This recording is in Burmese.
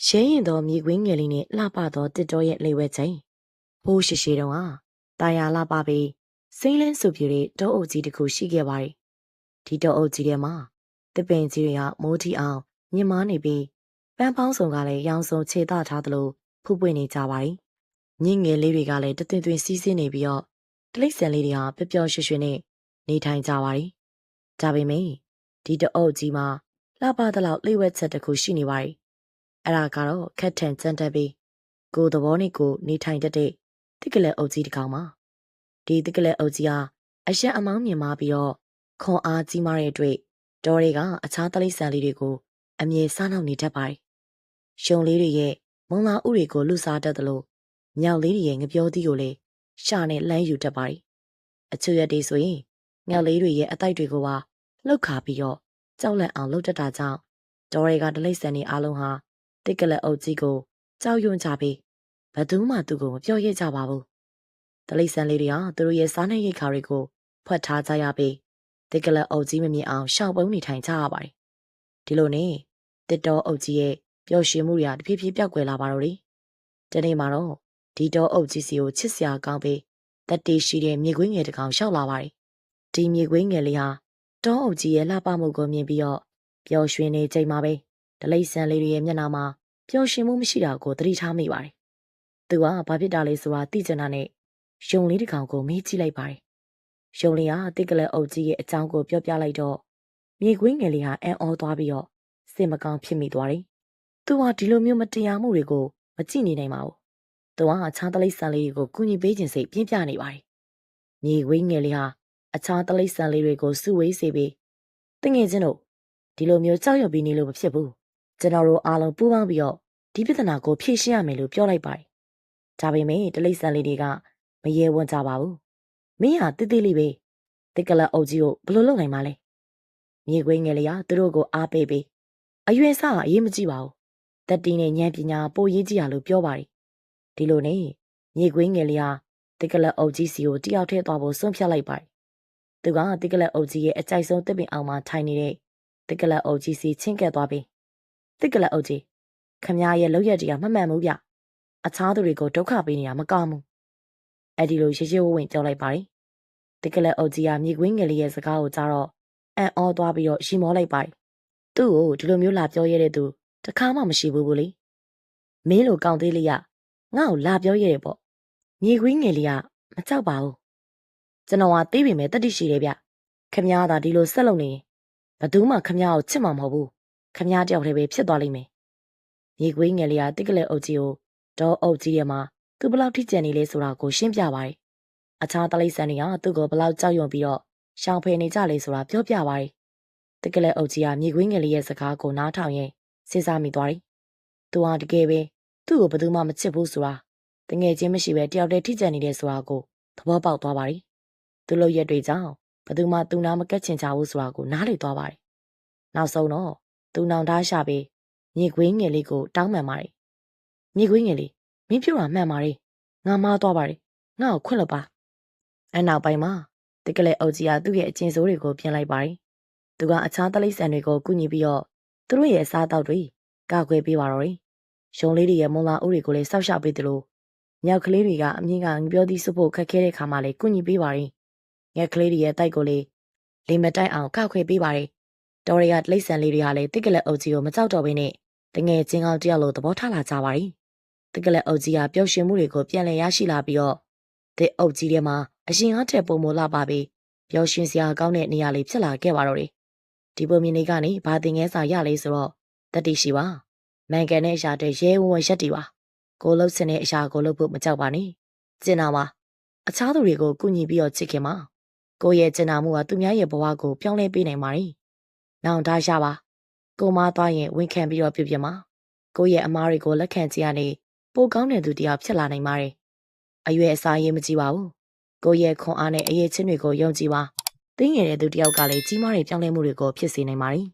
ရှဲရင်သောမြေခွင်းငယ်လေးနဲ့လှပသောတစ်တော်ရဲ့လေဝဲချိန်ဟိုးရှိရှိတုန်းဟာတာယာလှပပြီးစိမ့်လင်းဆူပြတဲ့တောအုပ်ကြီးတစ်ခုရှိခဲ့ပါတယ်ဒီတောအုပ်ကြီးထဲမှာတစ်ပင်ကြီးတွေကမိုးထီအောင်မြင့်မားနေပြီးပန်းပေါင်းစုံကလည်းရောင်စုံခြေသထားသလိုဖူးပွင့်နေကြပါတယ်ညင်ငယ်လေးတွေကလည်းတသွင်သွင်စီးဆင်းနေပြီးတော့တလိမ့်ဆန်လေးတွေဟာပျော်ပျော်ရွှင်ရွှင်နဲ့နေထိုင်ကြပါတယ်ဒါပေမဲ့ဒီတောအုပ်ကြီးမှာလှပသလောက်လေဝဲချက်တစ်ခုရှိနေပါတယ်အဲ့ဒါကတော့ခက်ထန်ကြမ်းတက်ပြီးကိုယ်သဘောနဲ့ကိုနေထိုင်တတ်တဲ့တိကလက်အုပ်ကြီးတစ်ကောင်ပါဒီတိကလက်အုပ်ကြီးဟာအရှက်အမောင်းမြင်မာပြီးတော့ခွန်အားကြီးမားတဲ့အတွက်တော်တွေကအခြားတလိษံလေးတွေကိုအမြဲစားနှောက်နေတတ်ပါတယ်ရှုံလေးတွေရဲ့မုံလာဥတွေကိုလူစားတတ်သလိုမြောက်လေးတွေရဲ့ငပြောသီးကိုလည်းရှာနဲ့လှမ်းယူတတ်ပါတယ်အချွတ်ရက်တွေဆိုရင်မြောက်လေးတွေရဲ့အတိုက်တွေကိုပါလှုပ်ခါပြီးတော့ကြောက်လန့်အောင်လှုပ်တတ်တာကြောင့်တော်တွေကတလိษံတွေအားလုံးဟာတိကလက်အုပ်ကြီးကိုကြောက်ရွံ့ကြပြီးဘယ်သူမှသူ့ကိုမပြောရဲကြပါဘူးတလိษံလေးတွေဟာသူတို့ရဲ့စားနှပ်ရိက္ခာတွေကိုဖွက်ထားကြရပြီးတိကလက်အုပ်ကြီးမမြင်အောင်ရှောင်ပုံးနေထိုင်ကြရပါတယ်ဒီလိုနဲ့တစ်တော်အုပ်ကြီးရဲ့ပျော်ရွှင်မှုတွေဟာတဖြည်းဖြည်းပျောက်ကွယ်လာပါတော့တယ်ဒီနေ့မှာတော့ဒီတော်အုပ်ကြီးစီကိုချစ်စရာကောင်းပြီးတက်တေးရှိတဲ့မြေခွေးငယ်တစ်ကောင်ရောက်လာပါတယ်ဒီမြေခွေးငယ်လေးဟာတောအုပ်ကြီးရဲ့လှပမှုကိုမြင်ပြီးတော့ပျော်ရွှင်နေချိန်မှာပဲတလိษံလေးတွေရဲ့မျက်နှာမှာပျော်ရွှင်မှုမရှိတာကိုသတိထားမိပါတယ်။သူကဘာဖြစ်တာလဲဆိုတာသိချင်တာနဲ့ယုံလေးတစ်ကောင်ကိုမေးကြည့်လိုက်ပါတယ်။ယုံလေးကတိကလက်အုပ်ကြီးရဲ့အကြောင်းကိုပြောပြလိုက်တော့မြေခွေးငယ်လေးဟာအံ့ဩသွားပြီးတော့စိတ်မကောင်းဖြစ်မိသွားတယ်။သူဟာဒီလိုမျိုးမတရားမှုတွေကိုမကြည့်နေနိုင်ပါဘူး။သူကအခြားတလိษံလေးတွေကိုကူညီပေးခြင်းစိတ်ပြင်းပြနေပါတယ်။မြေခွေးငယ်လေးဟာအခြားတလိษံလေးတွေကိုစုဝေးစေပြီးတငယ်ချင်းတို့ဒီလိုမျိုးကြောက်ရွံ့ပြီးနေလို့မဖြစ်ဘူး။ကျွန်တော်တို့အားလုံးပူးပေါင်းပြီးတော့ဒီပြဿနာကိုဖြေရှင်းရမယ်လို့ပြောလိုက်ပါတယ်။ဒါပေမဲ့တလိษံလေးတွေကမရေဝံ့ကြပါဘူး။မင်းဟာတိတိလေးပဲ။တိကလက်အုပ်ကြီးကိုဘယ်လိုလုပ်နိုင်မှာလဲ။မြေခွေးငယ်လေးကသူတို့ကိုအားပေးပြီးအရွယ်စားကအရေးမကြီးပါဘူး။တက်တီနဲ့ဉာဏ်ပညာပိုရေးကြည့်ရလို့ပြောပါတယ်။ဒီလိုနဲ့မြေခွေးငယ်လေးဟာတိကလက်အုပ်ကြီးစီကိုတယောက်ထဲသွားဖို့ဆုံးဖြတ်လိုက်ပါတယ်။သူကတိကလက်အုပ်ကြီးရဲ့အကြိုက်ဆုံးတစ်ပင်အောင်မှာထိုင်နေတဲ့တိကလက်အုပ်ကြီးစီချင်းကပ်သွားပြီးတိကလက်အုပ်ကြီးခမရဲ့လောက်ရက်တွေကမမှန်ဘူးဗျအခြားသူတွေကိုဒုက္ခပေးနေတာမကောင်းဘူးအဲ့ဒီလိုရေရေဝဝင့်ပြောလိုက်ပါတယ်တိကလက်အုပ်ကြီးကမြေခွေးငယ်လေးရဲ့စကားကိုကြားတော့အံ့ဩသွားပြီးတော့ရှီမောလိုက်ပါတယ်သူ့ကိုဒီလိုမျိုးလာပြောရတဲ့သူတခါမှမရှိဘူးလေမင်းလိုကောင်းသေးလေးကငါ့ကိုလာပြောရတယ်ပေါ့မြေခွေးငယ်လေးကမကြောက်ပါဘူးကျွန်တော်ကသိပြီမဲ့တတိရှိတယ်ဗျခမသာဒီလိုဆက်လုပ်နေရင်ဘယ်သူမှခမကိုချစ်မှာမဟုတ်ဘူးခမတယောက်တည်းပဲဖြစ်သွားလိမ့်မယ်မြေခွေးငယ်လေးကတိကလက်အုပ်ကြီးကိုဒေါ်အုပ်ကြီးရဲ့မှာသူဘလောက်ထိကျန်နေလဲဆိုတာကိုရှင်းပြပါတယ်။အခြားတလိษံတွေကသူ့ကိုဘလောက်ကြောက်ရွံ့ပြီးတော့ရှောင်ဖယ်နေကြလဲဆိုတာပြောပြပါတယ်။တိကလက်အုပ်ကြီးကမြေခွေးငယ်လေးရဲ့စကားကိုနားထောင်ရင်စဉ်းစားမိသွားတယ်။သူဟာတကယ်ပဲသူ့ကိုဘယ်သူမှမချစ်ဘူးဆိုတာတငယ်ချင်းမရှိပဲတယောက်တည်းထိကျန်နေတယ်ဆိုတာကိုသဘောပေါက်သွားပါတယ်။သူ့လိုရက်တွေကြောင့်ဘယ်သူမှသူ့နာမကက်ချင်ကြဘူးဆိုတာကိုနားလေသွားပါတယ်။နောက်ဆုံးတော့သူနောင်တရှာပြီးမြေခွေးငယ်လေးကိုတောင်းပန်ပါတယ်။မြေခွေးငယ်လေးမင်းပြောတာမှန်ပါတယ်။ငါမားသွားပါတယ်။ငါ့ကိုခွင့်လွှတ်ပါ။အနောက်ပိုင်းမှာတိကလက်အုပ်ကြီးကသူ့ရဲ့အကျဉ်စိုးတွေကိုပြင်လိုက်ပါတယ်။သူကအခြားတလိษံတွေကိုကူညီပြီးတော့သူတို့ရဲ့အစားအသောက်တွေကာကွယ်ပေးပါတော့တယ်။ရှုံလေးတွေရဲ့မုံလာဥတွေကိုလည်းစောက်ရှောက်ပေးသလိုမြောက်ကလေးတွေကအမြင့်ကငပြောသီးစုဖို့ခက်ခဲတဲ့ခါမှလည်းကူညီပေးပါတယ်။ငှက်ကလေးတွေရဲ့တိုက်ကိုလည်းလိမ်မတိုက်အောင်ကောက်ခွဲပေးပါတယ်။တော်ရရတလိษံလေးတွေကလည်းတိကလက်အုပ်ကြီးကိုမကြောက်တော့ဘဲနဲ့တငယ်ချင်းကောင်းတယောက်လိုသဘောထားလာကြပါတယ်။တိကလက်အုပ်ကြီးကပျော်ရွှင်မှုတွေကိုပြန်လည်ရရှိလာပြီးတော့တစ်အုပ်ကြီးထဲမှာအရင်ကထက်ပုံမလာပါပြီးပျော်ရွှင်စရာကောင်းတဲ့နေရာလေးဖြစ်လာခဲ့ပါတော့တယ်။ဒီပုံမြင်လေးကနေဘာသင်ခန်းစာရလဲဆိုတော့တတိရှိပါ။မှန်ကန်တဲ့အရာတွေရဲဝံ့ရက်တီပါ။ကိုလှုပ်စင်တဲ့အရာကိုလှုပ်ဖို့မကြောက်ပါနဲ့။ကျင်နာပါ။အခြားသူတွေကိုကူညီပြီးတော့ချစ်ခင်ပါ။ကိုရဲ့ကျင်နာမှုကသူများရဲ့ဘဝကိုပြောင်းလဲပေးနိုင်ပါတယ်။နောင်တရပါ။ကိုမသွားရင်ဝန်ခံပြီးတော့ပြုပြင်ပါကိုရဲ့အမားတွေကိုလက်ခံကြည့်ရနေပိုကောင်းတဲ့သူတရားဖြစ်လာနိုင်ပါတယ်အရွယ်အစားရေးမကြည့်ပါဘူးကိုရဲ့ခွန်အားနဲ့အရေးချင်းတွေကိုယုံကြည်ပါသိငယ်တဲ့သူတယောက်ကလည်းကြီးမားတဲ့ပြောင်းလဲမှုတွေကိုဖြစ်စေနိုင်ပါတယ်